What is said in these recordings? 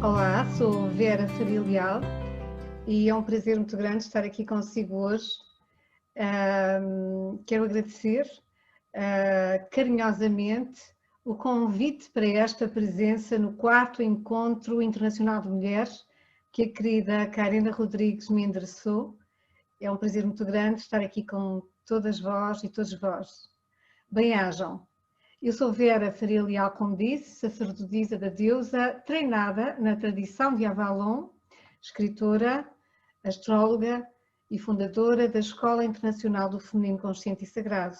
Olá, sou Vera Faria Leal e é um prazer muito grande estar aqui consigo hoje. Quero agradecer carinhosamente o convite para esta presença no 4º Encontro Internacional de Mulheres que a querida Karina Rodrigues me endereçou. É um prazer muito grande estar aqui com todas vós e todos vós. Bem-ajam. Eu sou Vera Faria Leal, como disse, sacerdotisa da deusa, treinada na tradição de Avalon, escritora, astróloga e fundadora da Escola Internacional do Feminino Consciente e Sagrado.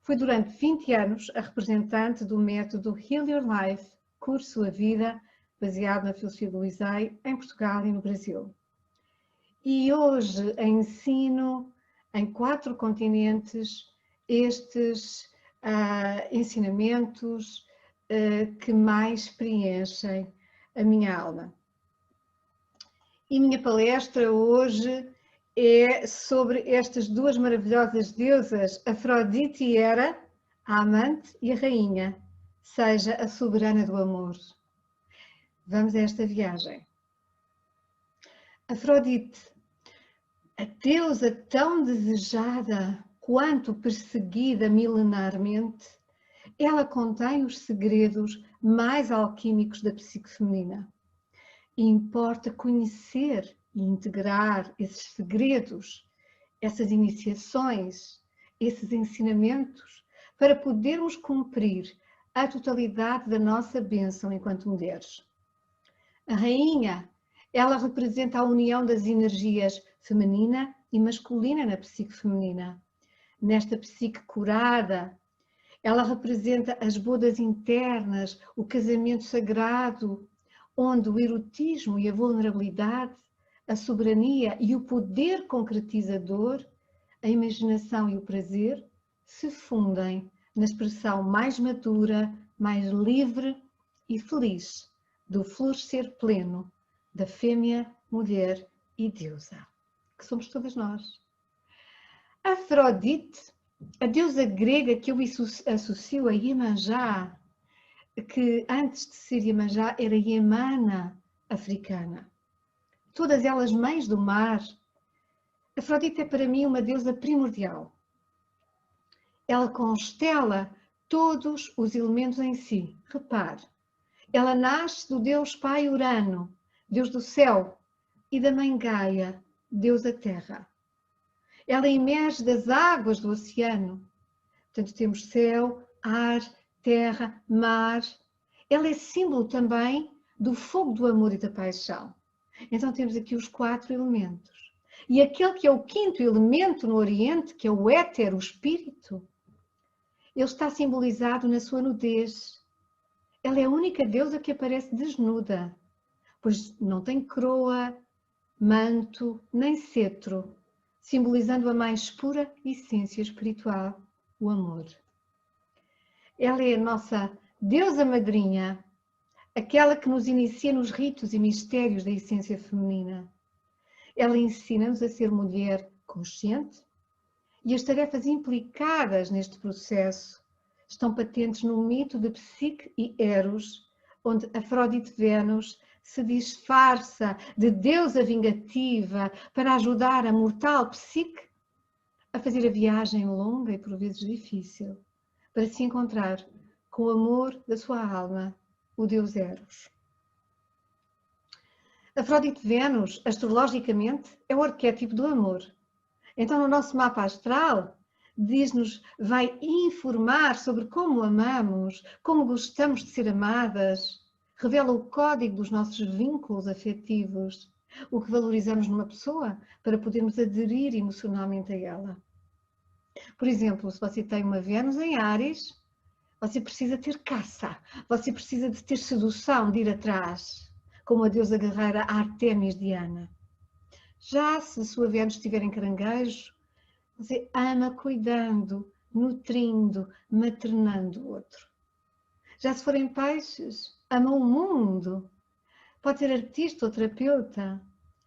Fui durante 20 anos a representante do método Heal Your Life, curso a vida, baseado na filosofia do Isai, em Portugal e no Brasil. E hoje ensino em 4 continentes estes ensinamentos que mais preenchem a minha alma. E minha palestra hoje é sobre estas duas maravilhosas deusas, Afrodite e Hera, a amante e a rainha, seja a soberana do amor. Vamos a esta viagem. Afrodite, a deusa tão desejada quanto perseguida milenarmente, ela contém os segredos mais alquímicos da psique feminina. E importa conhecer e integrar esses segredos, essas iniciações, esses ensinamentos, para podermos cumprir a totalidade da nossa bênção enquanto mulheres. A rainha, ela representa a união das energias feminina e masculina na psique feminina. Nesta psique curada, ela representa as bodas internas, o casamento sagrado, onde o erotismo e a vulnerabilidade, a soberania e o poder concretizador, a imaginação e o prazer, se fundem na expressão mais madura, mais livre e feliz do florescer pleno da fêmea, mulher e deusa, que somos todas nós. Afrodite, a deusa grega que eu associo a Iemanjá, que antes de ser Iemanjá era Iemana africana. Todas elas mães do mar. Afrodite é para mim uma deusa primordial. Ela constela todos os elementos em si. Repare, ela nasce do deus pai Urano, deus do céu, e da mãe Gaia, deus da terra. Ela emerge das águas do oceano. Portanto, temos céu, ar, terra, mar. Ela é símbolo também do fogo do amor e da paixão. Então temos aqui os 4 elementos. E aquele que é o 5º elemento no Oriente, que é o éter, o espírito, ele está simbolizado na sua nudez. Ela é a única deusa que aparece desnuda, pois não tem coroa, manto, nem cetro, simbolizando a mais pura essência espiritual, o amor. Ela é a nossa deusa madrinha, aquela que nos inicia nos ritos e mistérios da essência feminina. Ela ensina-nos a ser mulher consciente e as tarefas implicadas neste processo estão patentes no mito de Psique e Eros, onde Afrodite Vênus se disfarça de deusa vingativa para ajudar a mortal Psique a fazer a viagem longa e por vezes difícil, para se encontrar com o amor da sua alma, o deus Eros. Afrodite Vênus, astrologicamente, é o arquétipo do amor. Então, no nosso mapa astral, diz-nos, vai informar sobre como amamos, como gostamos de ser amadas, revela o código dos nossos vínculos afetivos, o que valorizamos numa pessoa para podermos aderir emocionalmente a ela. Por exemplo, se você tem uma Vênus em Áries, você precisa ter caça, você precisa de ter sedução, de ir atrás, como a deusa guerreira Artemis Diana. Já se a sua Vênus estiver em Caranguejo, você ama cuidando, nutrindo, maternando o outro. Já se for em Peixes, ama o mundo. Pode ser artista ou terapeuta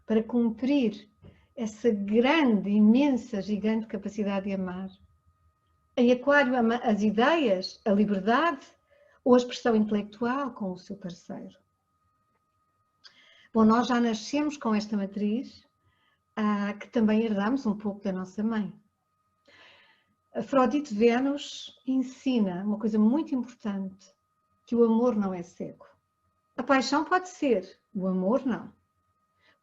para cumprir essa grande, imensa, gigante capacidade de amar. Em Aquário ama as ideias, a liberdade ou a expressão intelectual com o seu parceiro. Bom, nós já nascemos com esta matriz, que também herdamos um pouco da nossa mãe. Afrodite Vênus ensina uma coisa muito importante, que o amor não é cego. A paixão pode ser, o amor não.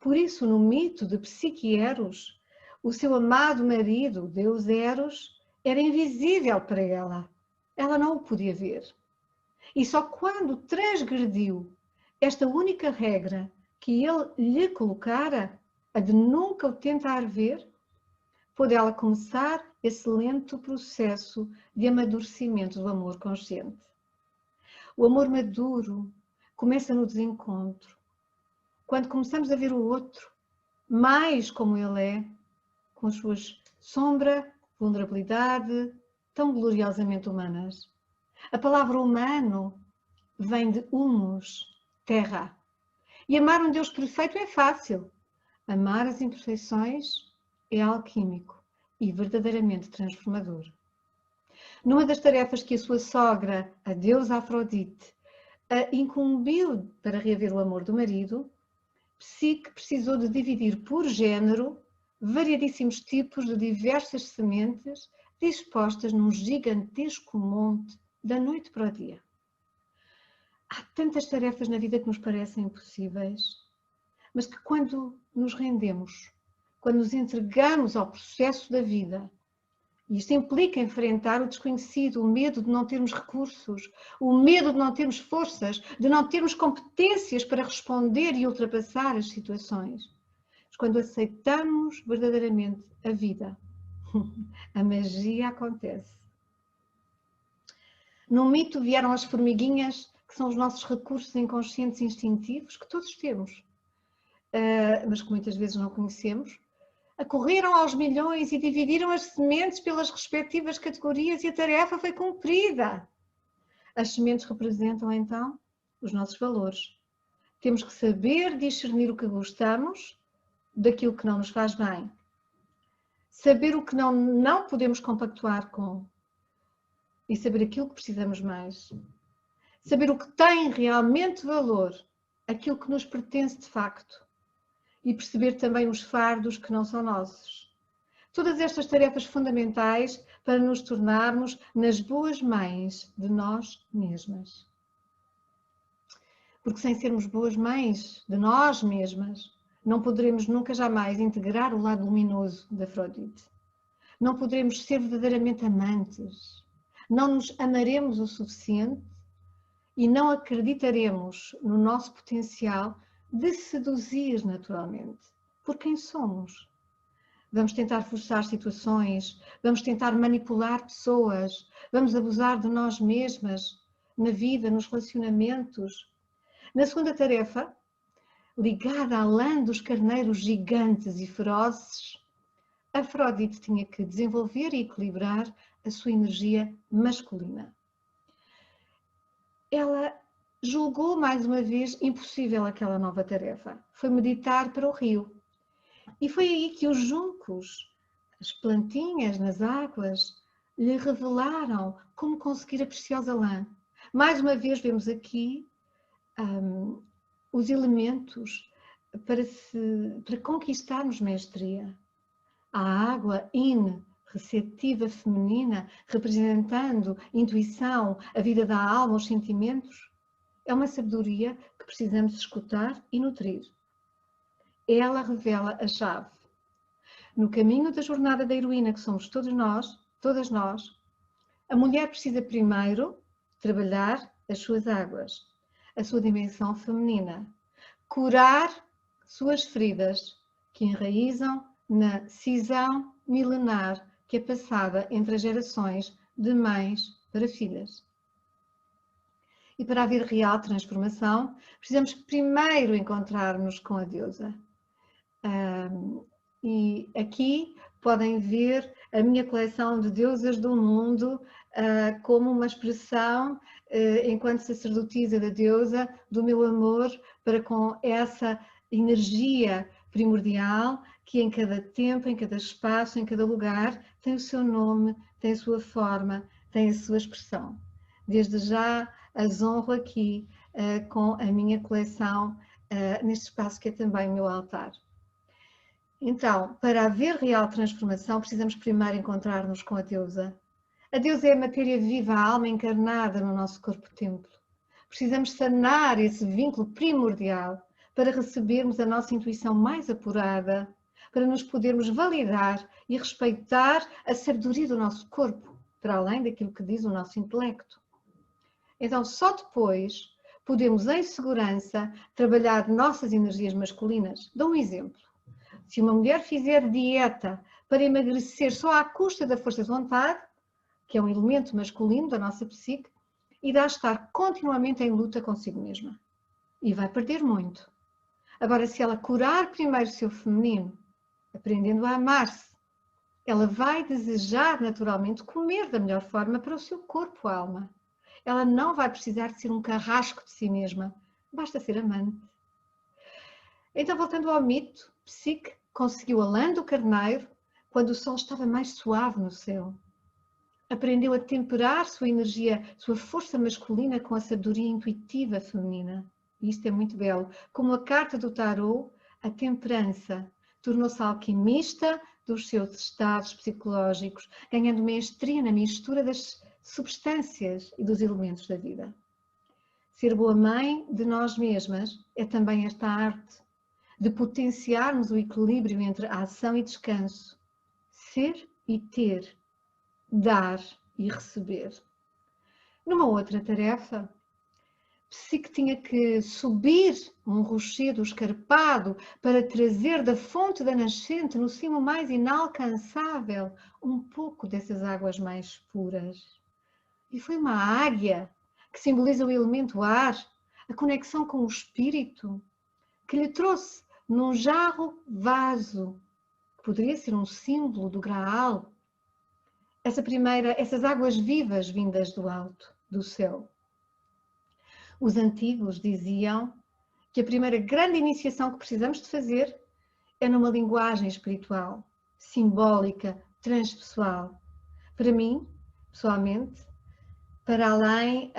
Por isso, no mito de Psique e Eros, o seu amado marido, Deus Eros, era invisível para ela. Ela não o podia ver. E só quando transgrediu esta única regra que ele lhe colocara, a de nunca o tentar ver, pôde ela começar esse lento processo de amadurecimento do amor consciente. O amor maduro começa no desencontro, quando começamos a ver o outro mais como ele é, com as suas sombra, vulnerabilidade, tão gloriosamente humanas. A palavra humano vem de humus, terra. E amar um Deus perfeito é fácil. Amar as imperfeições é alquímico e verdadeiramente transformador. Numa das tarefas que a sua sogra, a deusa Afrodite, a incumbiu para reaver o amor do marido, Psique precisou de dividir por género variadíssimos tipos de diversas sementes dispostas num gigantesco monte da noite para o dia. Há tantas tarefas na vida que nos parecem impossíveis, mas que quando nos rendemos, quando nos entregamos ao processo da vida, e isto implica enfrentar o desconhecido, o medo de não termos recursos, o medo de não termos forças, de não termos competências para responder e ultrapassar as situações. Mas quando aceitamos verdadeiramente a vida, a magia acontece. No mito vieram as formiguinhas, que são os nossos recursos inconscientes e instintivos, que todos temos, mas que muitas vezes não conhecemos. Acorreram aos milhões e dividiram as sementes pelas respectivas categorias e a tarefa foi cumprida. As sementes representam, então, os nossos valores. Temos que saber discernir o que gostamos daquilo que não nos faz bem. Saber o que não podemos compactuar com. E saber aquilo que precisamos mais. Saber o que tem realmente valor, aquilo que nos pertence de facto. E perceber também os fardos que não são nossos. Todas estas tarefas fundamentais para nos tornarmos nas boas mães de nós mesmas. Porque sem sermos boas mães de nós mesmas, não poderemos nunca jamais integrar o lado luminoso da Afrodite. Não poderemos ser verdadeiramente amantes. Não nos amaremos o suficiente e não acreditaremos no nosso potencial de seduzir naturalmente, por quem somos. Vamos tentar forçar situações, vamos tentar manipular pessoas, vamos abusar de nós mesmas, na vida, nos relacionamentos. Na segunda tarefa, ligada à lã dos carneiros gigantes e ferozes, Afrodite tinha que desenvolver e equilibrar a sua energia masculina. Ela julgou mais uma vez impossível aquela nova tarefa. Foi meditar para o rio. E foi aí que os juncos, as plantinhas nas águas, lhe revelaram como conseguir a preciosa lã. Mais uma vez vemos aqui os elementos para conquistarmos mestria. A água receptiva feminina, representando intuição, a vida da alma, os sentimentos, é uma sabedoria que precisamos escutar e nutrir. Ela revela a chave. No caminho da jornada da heroína, que somos todas nós, a mulher precisa primeiro trabalhar as suas águas, a sua dimensão feminina, curar suas feridas que enraizam na cisão milenar que é passada entre as gerações de mães para filhas. E para haver real transformação, precisamos primeiro encontrar-nos com a deusa. E aqui podem ver a minha coleção de deusas do mundo como uma expressão, enquanto sacerdotisa da deusa, do meu amor para com essa energia primordial que em cada tempo, em cada espaço, em cada lugar tem o seu nome, tem a sua forma, tem a sua expressão. Desde já as honro aqui com a minha coleção neste espaço que é também o meu altar. Então, para haver real transformação, precisamos primeiro encontrar-nos com a deusa. A deusa é a matéria viva, a alma encarnada no nosso corpo-templo. Precisamos sanar esse vínculo primordial para recebermos a nossa intuição mais apurada, para nos podermos validar e respeitar a sabedoria do nosso corpo, para além daquilo que diz o nosso intelecto. Então, só depois podemos, em segurança, trabalhar nossas energias masculinas. Dou um exemplo. Se uma mulher fizer dieta para emagrecer só à custa da força de vontade, que é um elemento masculino da nossa psique, irá estar continuamente em luta consigo mesma. E vai perder muito. Agora, se ela curar primeiro o seu feminino, aprendendo a amar-se, ela vai desejar naturalmente comer da melhor forma para o seu corpo-alma. Ela não vai precisar de ser um carrasco de si mesma, basta ser amante. Então, voltando ao mito, Psique conseguiu a lã do carneiro quando o sol estava mais suave no céu. Aprendeu a temperar sua energia, sua força masculina com a sabedoria intuitiva feminina. E isto é muito belo. Como a carta do tarô, a temperança tornou-se alquimista dos seus estados psicológicos, ganhando maestria na mistura das substâncias e dos elementos da vida. Ser boa mãe de nós mesmas é também esta arte de potenciarmos o equilíbrio entre a ação e descanso, ser e ter, dar e receber. Numa outra tarefa, Psique tinha que subir um rochedo escarpado para trazer da fonte da nascente, no cimo mais inalcançável, um pouco dessas águas mais puras. E foi uma águia, que simboliza o elemento ar, a conexão com o espírito, que lhe trouxe num jarro vaso, que poderia ser um símbolo do Graal, essas águas vivas vindas do alto, do céu. Os antigos diziam que a primeira grande iniciação que precisamos de fazer é numa linguagem espiritual, simbólica, transpessoal. Para mim, pessoalmente, para além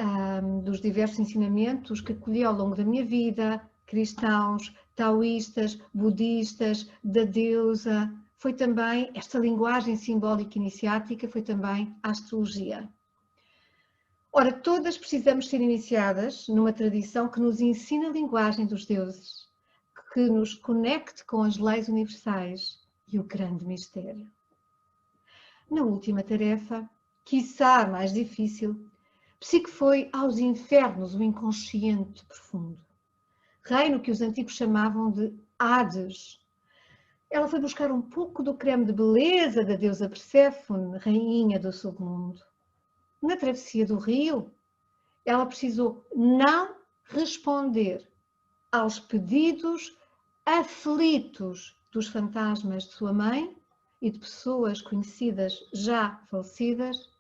dos diversos ensinamentos que colhi ao longo da minha vida, cristãos, taoístas, budistas, da deusa, foi também esta linguagem simbólica iniciática, foi também a astrologia. Ora, todas precisamos ser iniciadas numa tradição que nos ensina a linguagem dos deuses, que nos conecte com as leis universais e o grande mistério. Na última tarefa, quiçá mais difícil, Psique foi aos infernos, o inconsciente profundo, reino que os antigos chamavam de Hades. Ela foi buscar um pouco do creme de beleza da deusa Perséfone, rainha do submundo. Na travessia do rio, ela precisou não responder aos pedidos aflitos dos fantasmas de sua mãe e de pessoas conhecidas já falecidas,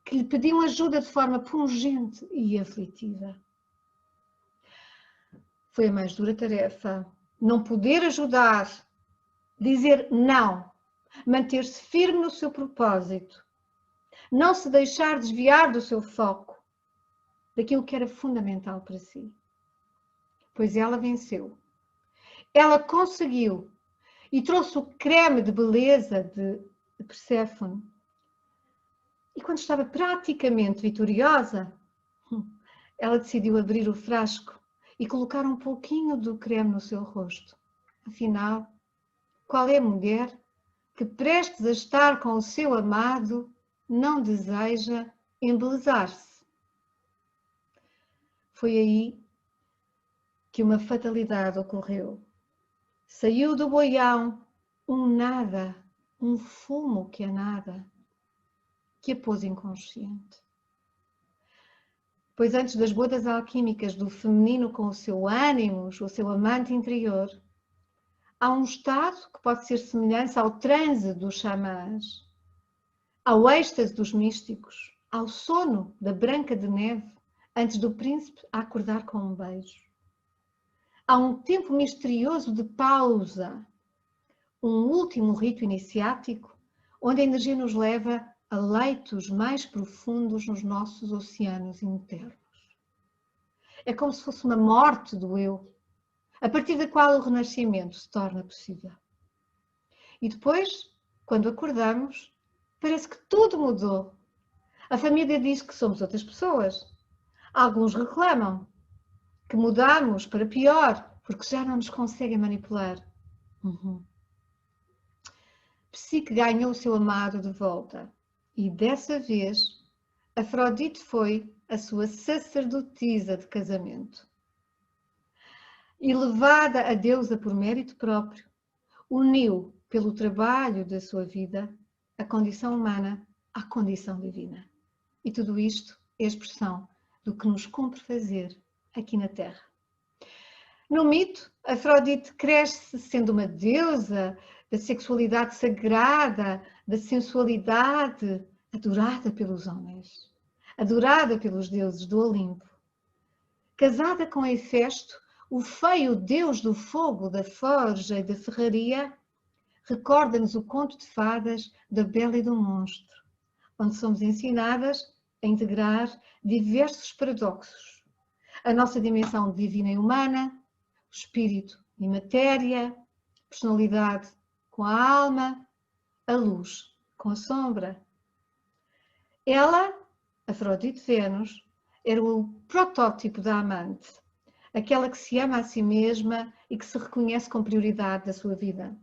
que lhe pediam ajuda de forma pungente e aflitiva. Foi a mais dura tarefa. Não poder ajudar, dizer não, manter-se firme no seu propósito, não se deixar desviar do seu foco, daquilo que era fundamental para si. Pois ela venceu. Ela conseguiu e trouxe o creme de beleza de Perséfone. E quando estava praticamente vitoriosa, ela decidiu abrir o frasco e colocar um pouquinho do creme no seu rosto. Afinal, qual é a mulher que, prestes a estar com o seu amado, não deseja embelezar-se? Foi aí que uma fatalidade ocorreu. Saiu do boião um nada, um fumo que é nada, que a pôs inconsciente. Pois antes das bodas alquímicas do feminino com o seu ânimo, o seu amante interior, há um estado que pode ser semelhante ao transe dos xamãs, ao êxtase dos místicos, ao sono da Branca de Neve, antes do príncipe acordar com um beijo. Há um tempo misterioso de pausa, um último rito iniciático, onde a energia nos leva a leitos mais profundos nos nossos oceanos internos. É como se fosse uma morte do eu, a partir da qual o renascimento se torna possível. E depois, quando acordamos, parece que tudo mudou. A família diz que somos outras pessoas. Alguns reclamam que mudamos para pior, porque já não nos conseguem manipular. Psique ganhou o seu amado de volta. E dessa vez, Afrodite foi a sua sacerdotisa de casamento. E levada a deusa por mérito próprio, uniu, pelo trabalho da sua vida, a condição humana à condição divina. E tudo isto é a expressão do que nos cumpre fazer aqui na Terra. No mito, Afrodite cresce sendo uma deusa da sexualidade sagrada, da sensualidade, adorada pelos homens, adorada pelos deuses do Olimpo. Casada com Hefesto, o feio deus do fogo, da forja e da ferraria, recorda-nos o conto de fadas da Bela e do Monstro, onde somos ensinadas a integrar diversos paradoxos. A nossa dimensão divina e humana, o espírito e matéria, a personalidade com a alma, a luz com a sombra. Ela, Afrodite Vênus, era o protótipo da amante, aquela que se ama a si mesma e que se reconhece com prioridade da sua vida.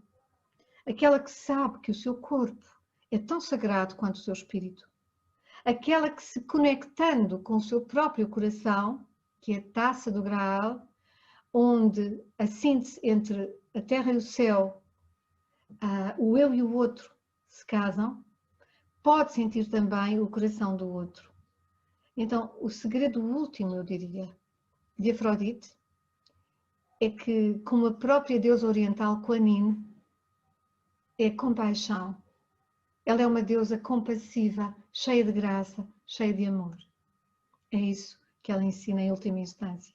Aquela que sabe que o seu corpo é tão sagrado quanto o seu espírito. Aquela que, se conectando com o seu próprio coração, que é a taça do Graal, onde a síntese entre a terra e o céu, o eu e o outro se casam, pode sentir também o coração do outro. Então, o segredo último, eu diria, de Afrodite é que, como a própria deusa oriental Kuan Yin, é compaixão. Ela é uma deusa compassiva, cheia de graça, cheia de amor. É isso que ela ensina em última instância.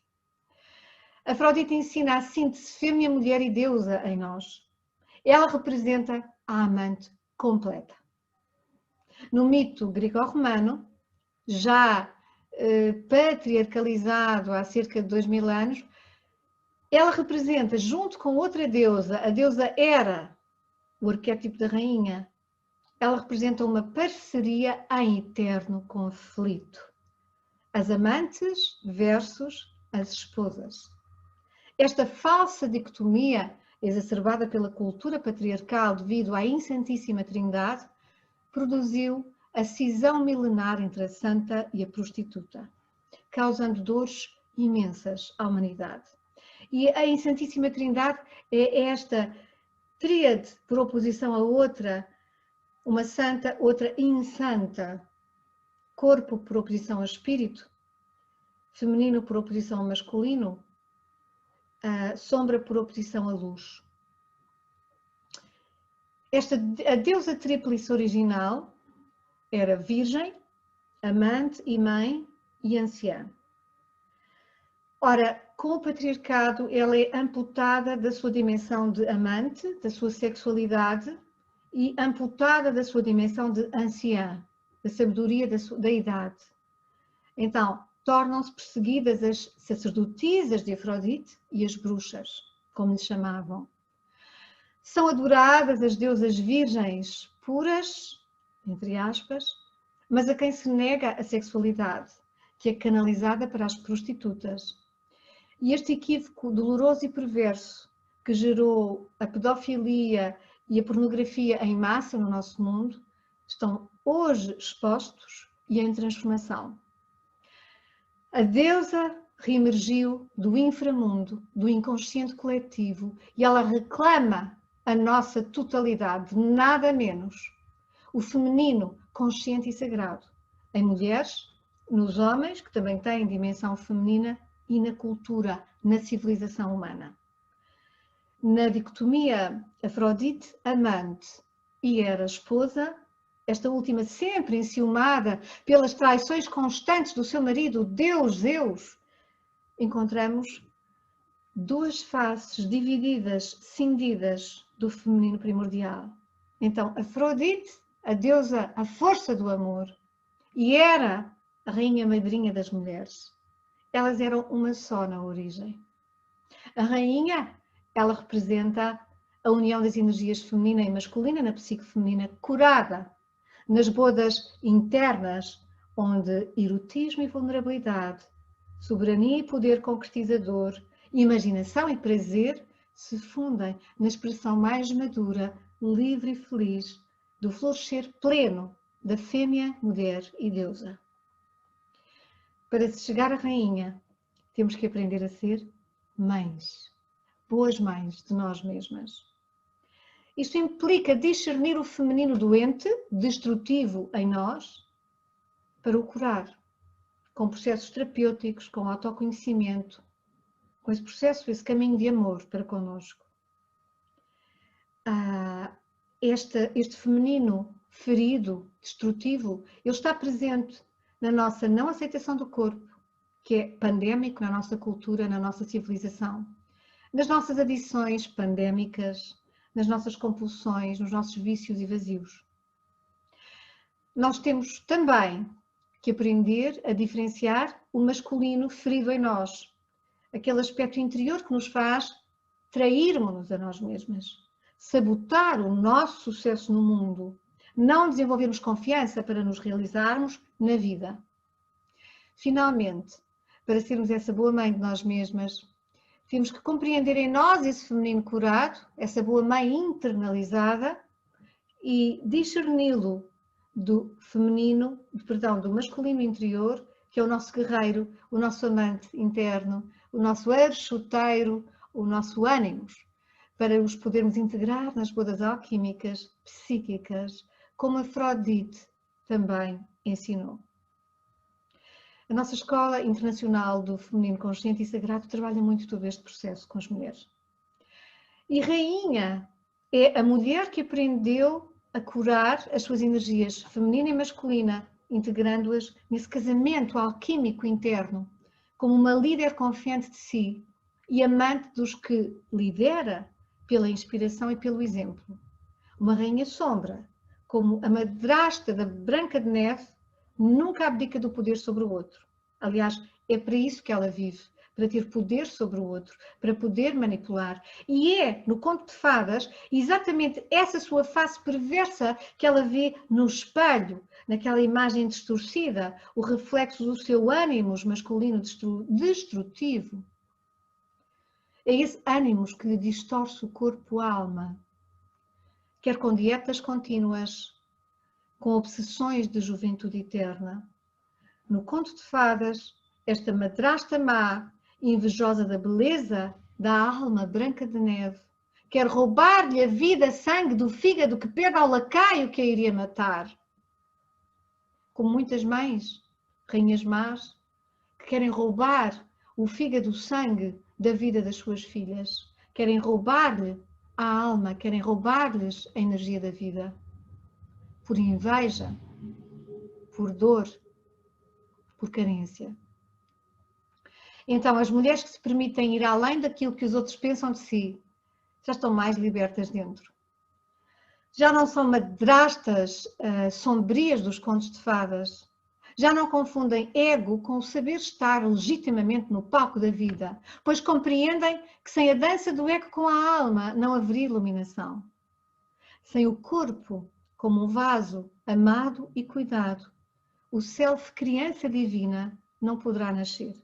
Afrodite ensina a síntese fêmea, mulher e deusa em nós. Ela representa a amante completa. No mito grego-romano, já patriarcalizado há cerca de 2000 anos, ela representa, junto com outra deusa, a deusa Hera, o arquétipo da rainha, ela representa uma parceria em eterno conflito. As amantes versus as esposas. Esta falsa dicotomia, exacerbada pela cultura patriarcal devido à Insantíssima Trindade, produziu a cisão milenar entre a santa e a prostituta, causando dores imensas à humanidade. E a Insantíssima Trindade é esta tríade por oposição a outra, uma santa, outra insanta, corpo por oposição a espírito, feminino por oposição ao masculino, sombra por oposição à luz. A deusa tríplice original era virgem, amante e mãe e anciã. Ora, com o patriarcado, ela é amputada da sua dimensão de amante, da sua sexualidade, e amputada da sua dimensão de anciã, da sabedoria da idade. Então, tornam-se perseguidas as sacerdotisas de Afrodite e as bruxas, como lhes chamavam. São adoradas as deusas virgens puras, entre aspas, mas a quem se nega a sexualidade, que é canalizada para as prostitutas. E este equívoco doloroso e perverso que gerou a pedofilia e a pornografia em massa no nosso mundo estão hoje expostos e em transformação. A deusa reemergiu do inframundo, do inconsciente coletivo, e ela reclama a nossa totalidade, nada menos. O feminino consciente e sagrado, em mulheres, nos homens, que também têm dimensão feminina, e na cultura, na civilização humana. Na dicotomia Afrodite, amante, e Hera, esposa, esta última sempre enciumada pelas traições constantes do seu marido, Deus, Zeus, encontramos duas faces divididas, cindidas do feminino primordial. Então, Afrodite, a deusa, a força do amor, e Hera, a rainha madrinha das mulheres. Elas eram uma só na origem. A rainha, ela representa a união das energias feminina e masculina na psique feminina curada, nas bodas internas, onde erotismo e vulnerabilidade, soberania e poder concretizador, imaginação e prazer se fundem na expressão mais madura, livre e feliz do florescer pleno da fêmea, mulher e deusa. Para se chegar à rainha, temos que aprender a ser mães, boas mães de nós mesmas. Isto implica discernir o feminino doente, destrutivo em nós, para o curar, com processos terapêuticos, com autoconhecimento, com esse processo, esse caminho de amor para connosco. Este feminino ferido, destrutivo, ele está presente na nossa não aceitação do corpo, que é pandémico na nossa cultura, na nossa civilização, nas nossas adições pandémicas, nas nossas compulsões, nos nossos vícios e vazios. Nós temos também que aprender a diferenciar o masculino ferido em nós, aquele aspecto interior que nos faz trairmos-nos a nós mesmas, sabotar o nosso sucesso no mundo, não desenvolvermos confiança para nos realizarmos na vida. Finalmente, para sermos essa boa mãe de nós mesmas, temos que compreender em nós esse feminino curado, essa boa mãe internalizada e discerni-lo do feminino, do masculino interior, que é o nosso guerreiro, o nosso amante interno, o nosso archoteiro, o nosso ânimos, para os podermos integrar nas bodas alquímicas, psíquicas, como Afrodite também ensinou. A nossa Escola Internacional do Feminino Consciente e Sagrado trabalha muito todo este processo com as mulheres. E rainha é a mulher que aprendeu a curar as suas energias feminina e masculina, integrando-as nesse casamento alquímico interno, como uma líder confiante de si e amante dos que lidera pela inspiração e pelo exemplo. Uma rainha sombra, como a madrasta da Branca de Neve, nunca abdica do poder sobre o outro. Aliás, é para isso que ela vive, para ter poder sobre o outro, para poder manipular. E é, no conto de fadas, exatamente essa sua face perversa que ela vê no espelho, naquela imagem distorcida, o reflexo do seu ânimos masculino destrutivo. É esse ânimos que lhe distorce o corpo-alma, quer com dietas contínuas, com obsessões de juventude eterna. No conto de fadas, esta madrasta má, invejosa da beleza da alma branca de neve, quer roubar-lhe a vida, sangue do fígado que pede ao lacaio que a iria matar. Como muitas mães, rainhas más, que querem roubar o fígado, o sangue da vida das suas filhas, querem roubar-lhe a alma, querem roubar-lhes a energia da vida, por inveja, por dor, por carência. Então, as mulheres que se permitem ir além daquilo que os outros pensam de si, já estão mais libertas dentro. Já não são madrastas sombrias dos contos de fadas. Já não confundem ego com o saber estar legitimamente no palco da vida, pois compreendem que sem a dança do ego com a alma não haveria iluminação. Sem o corpo como um vaso amado e cuidado, o self criança divina não poderá nascer.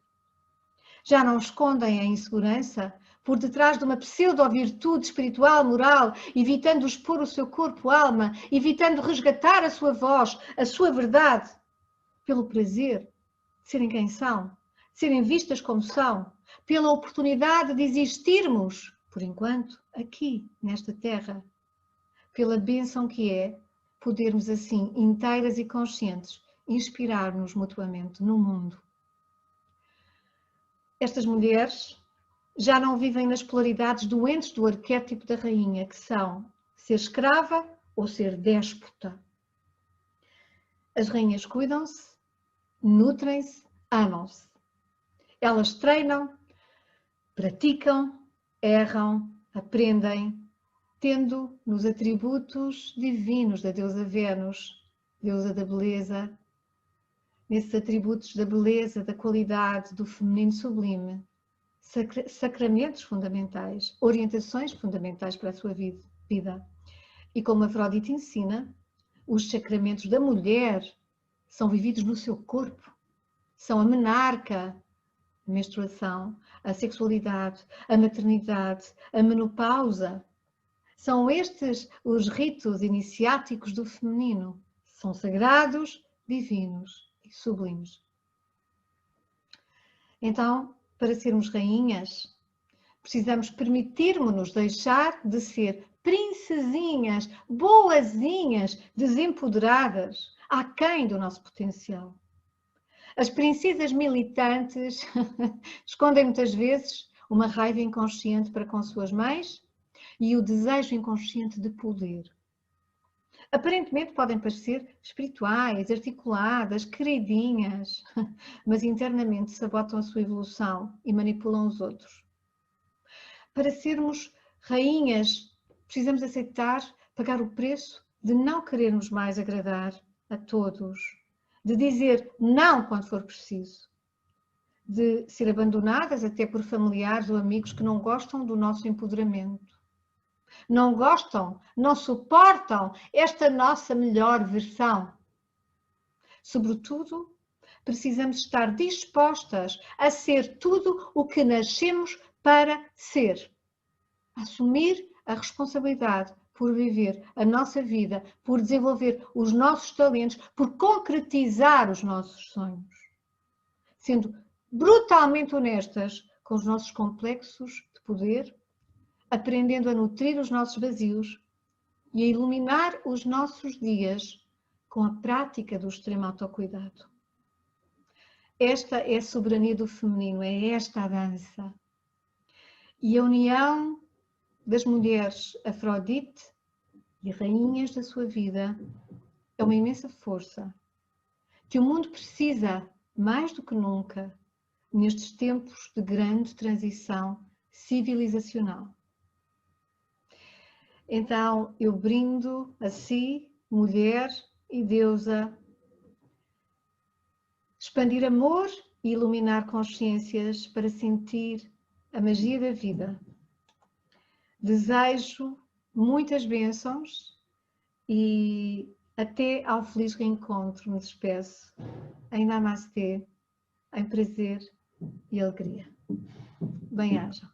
Já não escondem a insegurança por detrás de uma pseudo-virtude espiritual, moral, evitando expor o seu corpo-alma, evitando resgatar a sua voz, a sua verdade, pelo prazer de serem quem são, de serem vistas como são, pela oportunidade de existirmos, por enquanto, aqui, nesta terra, pela bênção que é podermos assim, inteiras e conscientes, inspirar-nos mutuamente no mundo. Estas mulheres já não vivem nas polaridades doentes do arquétipo da rainha, que são ser escrava ou ser déspota. As rainhas cuidam-se, nutrem-se, amam-se. Elas treinam, praticam, erram, aprendem, tendo nos atributos divinos da deusa Vênus, deusa da beleza, nesses atributos da beleza, da qualidade, do feminino sublime, sacramentos fundamentais, orientações fundamentais para a sua vida. E como Afrodite ensina, os sacramentos da mulher são vividos no seu corpo. São a menarca, a menstruação, a sexualidade, a maternidade, a menopausa. São estes os ritos iniciáticos do feminino. São sagrados, divinos e sublimes. Então, para sermos rainhas, precisamos permitirmos-nos deixar de ser princesinhas, boazinhas, desempoderadas, aquém do nosso potencial. As princesas militantes escondem muitas vezes uma raiva inconsciente para com suas mães e o desejo inconsciente de poder. Aparentemente podem parecer espirituais, articuladas, queridinhas, mas internamente sabotam a sua evolução e manipulam os outros. Para sermos rainhas, precisamos aceitar pagar o preço de não querermos mais agradar a todos, de dizer não quando for preciso, de ser abandonadas até por familiares ou amigos que não gostam do nosso empoderamento. Não gostam, não suportam esta nossa melhor versão. Sobretudo, precisamos estar dispostas a ser tudo o que nascemos para ser. Assumir a responsabilidade por viver a nossa vida, por desenvolver os nossos talentos, por concretizar os nossos sonhos. Sendo brutalmente honestas com os nossos complexos de poder, aprendendo a nutrir os nossos vazios e a iluminar os nossos dias com a prática do extremo autocuidado. Esta é a soberania do feminino, é esta a dança. E a união das mulheres Afrodite e rainhas da sua vida é uma imensa força que o mundo precisa mais do que nunca nestes tempos de grande transição civilizacional. Então, eu brindo a si, mulher e deusa, expandir amor e iluminar consciências para sentir a magia da vida. Desejo muitas bênçãos e até ao feliz reencontro me despeço em Namastê, em prazer e alegria. Bem-aja.